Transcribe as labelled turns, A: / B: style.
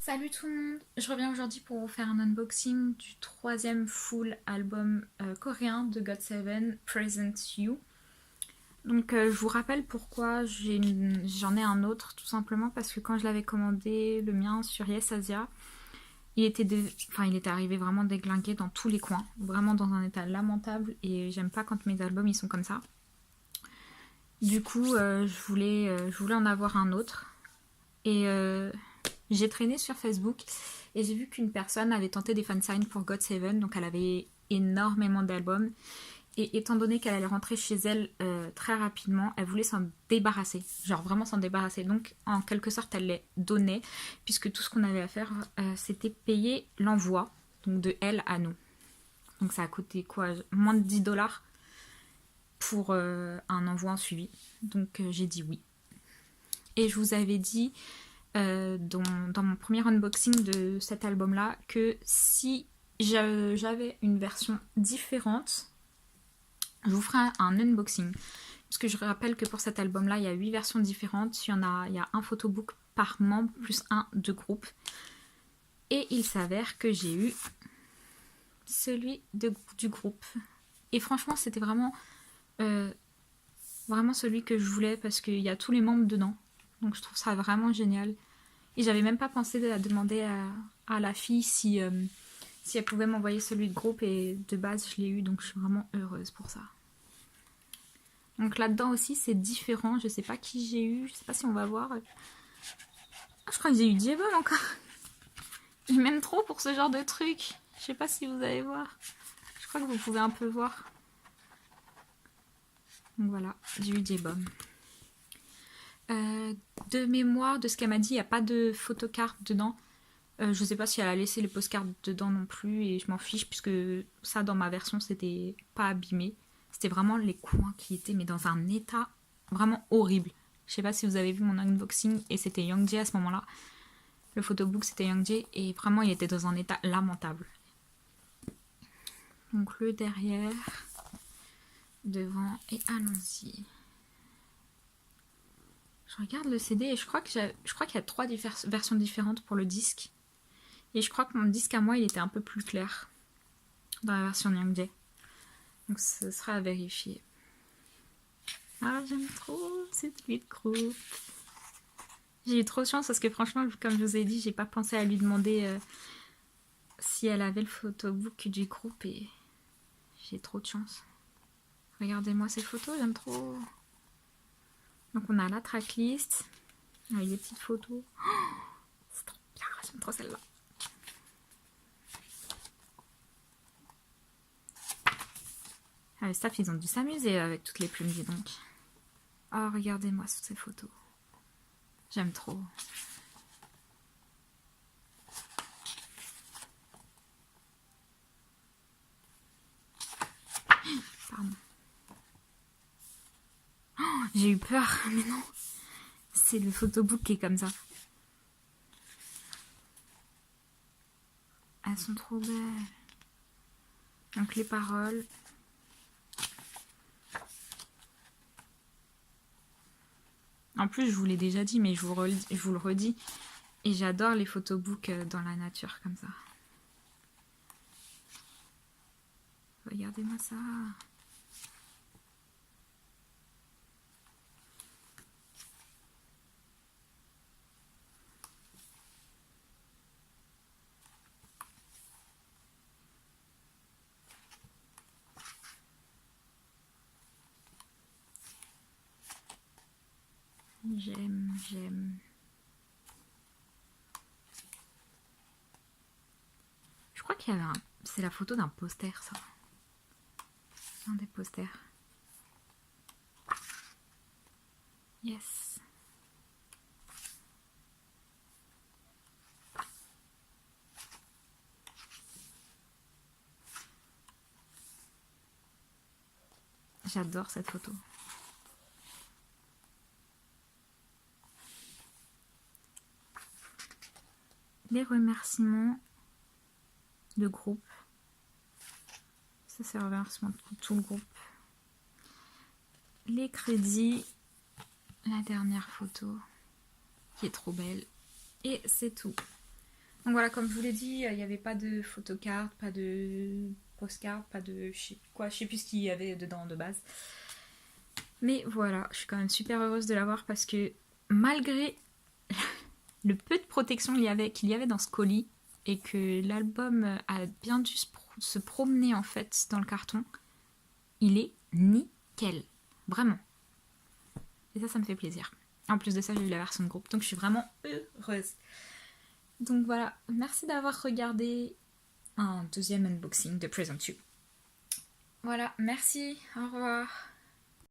A: Salut tout le monde, je reviens aujourd'hui pour vous faire un unboxing du troisième full album coréen de GOT7, Present You. Donc je vous rappelle pourquoi j'en ai un autre, tout simplement parce que quand je l'avais commandé, le mien sur Yes Asia, il était arrivé vraiment déglingué dans tous les coins, vraiment dans un état lamentable et j'aime pas quand mes albums ils sont comme ça. Du coup je voulais en avoir un autre et j'ai traîné sur Facebook et j'ai vu qu'une personne avait tenté des fansigns pour GOT7, donc elle avait énormément d'albums. Et étant donné qu'elle allait rentrer chez elle très rapidement, elle voulait s'en débarrasser, genre vraiment s'en débarrasser. Donc en quelque sorte, elle les donnait, puisque tout ce qu'on avait à faire, c'était payer l'envoi, donc de elle à nous. Donc ça a coûté quoi, moins de 10 $ pour un envoi en suivi. Donc j'ai dit oui. Et je vous avais dit dans mon premier unboxing de cet album-là que si j'avais une version différente, je vous ferai un unboxing. Parce que je rappelle que pour cet album-là, il y a 8 versions différentes. Il y a un photobook par membre plus un de groupe. Et il s'avère que j'ai eu celui du groupe. Et franchement, c'était vraiment celui que je voulais parce qu'il y a tous les membres dedans. Donc je trouve ça vraiment génial. Et j'avais même pas pensé à demander à la fille si elle pouvait m'envoyer celui de groupe. Et de base, je l'ai eu. Donc je suis vraiment heureuse pour ça. Donc là-dedans aussi, c'est différent. Je sais pas qui j'ai eu. Je sais pas si on va voir. Ah, je crois que j'ai eu Diebol encore. Il m'aime trop pour ce genre de truc. Je sais pas si vous allez voir. Je crois que vous pouvez un peu voir. Donc voilà, j'ai eu Diebol. De mémoire, de ce qu'elle m'a dit, il n'y a pas de photocarte dedans. Je sais pas si elle a laissé les postcards dedans non plus et je m'en fiche puisque ça dans ma version c'était pas abîmé. C'était vraiment les coins qui étaient mais dans un état vraiment horrible. Je sais pas si vous avez vu mon unboxing et c'était Youngjae à ce moment-là. Le photobook c'était Youngjae et vraiment il était dans un état lamentable. Donc le derrière, devant et allons-y. Je regarde le CD et je crois qu'il y a 3 versions différentes pour le disque. Et je crois que mon disque à moi, il était un peu plus clair dans la version Youngjae. Donc ce sera à vérifier. Ah, j'aime trop cette nuit de groupe. J'ai eu trop de chance parce que franchement, comme je vous ai dit, j'ai pas pensé à lui demander si elle avait le photobook du groupe et j'ai trop de chance. Regardez-moi ces photos, j'aime trop. Donc on a la tracklist avec des petites photos. Oh, c'est trop bien, j'aime trop celle-là. Ah, le staff, ils ont dû s'amuser avec toutes les plumes, dis donc. Oh, regardez-moi toutes ces photos. J'aime trop. Pardon. Oh, j'ai eu peur, mais non. C'est le photobook qui est comme ça. Elles sont trop belles. Donc les paroles. En plus, je vous l'ai déjà dit, mais je vous le redis. Et j'adore les photobooks dans la nature comme ça. Regardez-moi ça. J'aime. Je crois qu'il y avait c'est la photo d'un poster, ça. Un des posters. Yes. J'adore cette photo. Les remerciements de groupe. Ça, c'est le remerciement de tout le groupe. Les crédits. La dernière photo qui est trop belle. Et c'est tout. Donc voilà, comme je vous l'ai dit, il n'y avait pas de photocard, pas de postcard, pas de je sais plus quoi, je sais plus ce qu'il y avait dedans de base. Mais voilà, je suis quand même super heureuse de l'avoir parce que malgré le peu de protection qu'il y avait dans ce colis et que l'album a bien dû se promener en fait dans le carton, il est nickel, vraiment. Et ça me fait plaisir. En plus de ça, j'ai eu la version de groupe, donc je suis vraiment heureuse. Donc voilà, merci d'avoir regardé un deuxième unboxing de Present You. Voilà, merci, au revoir.